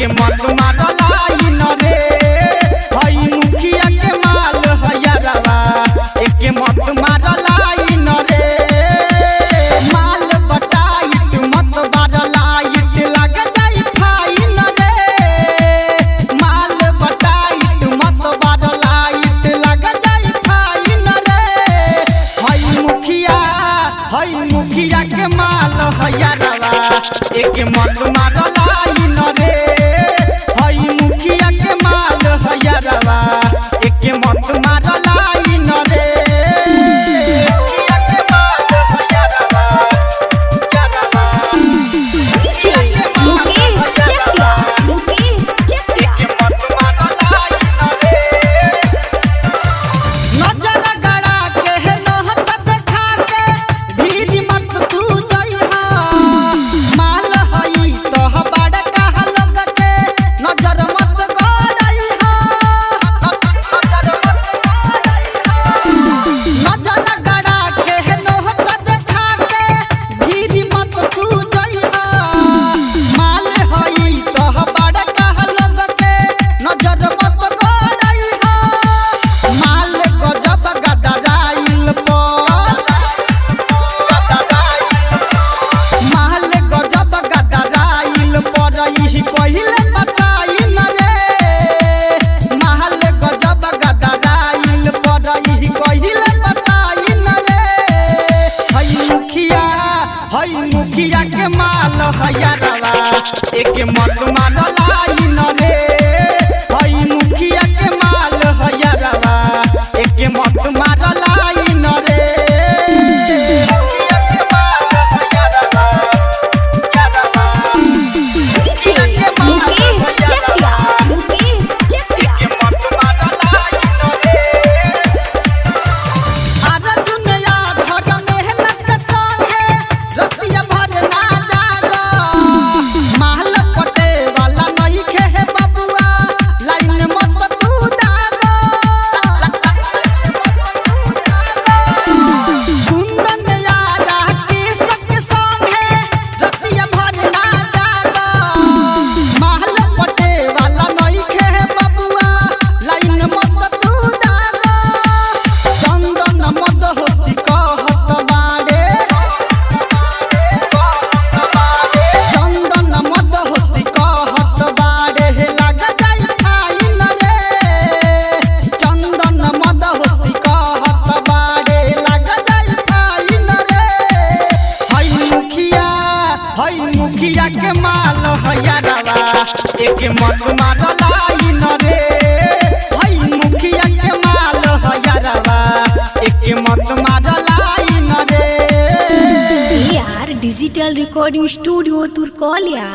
एके मत मारलाई न रे हई मुखिया के माल हयरवा एके मत मारलाई न रे माल बटाई मत बारलाई लग जाई फाइन रे माल बटाई मत बारलाई लग जाई फाइन रे हई मुखिया के माल हयरवा एके मत मारलाई न रे हई मुखिया के माल हयरवा एके मत मारलाई न रे मुखिया के माल हयरवा एके मत मारलाई न रे हई मुखिया के माल हयरवा एके मत मारलाई न रे मुखिया के माल हयरवा एके मत मारलाई न रे हई मुखिया के माल हयरवा एके मत मारलाई न रे यार डिजिटल रिकॉर्डिंग स्टूडियो तुर्कोलिया।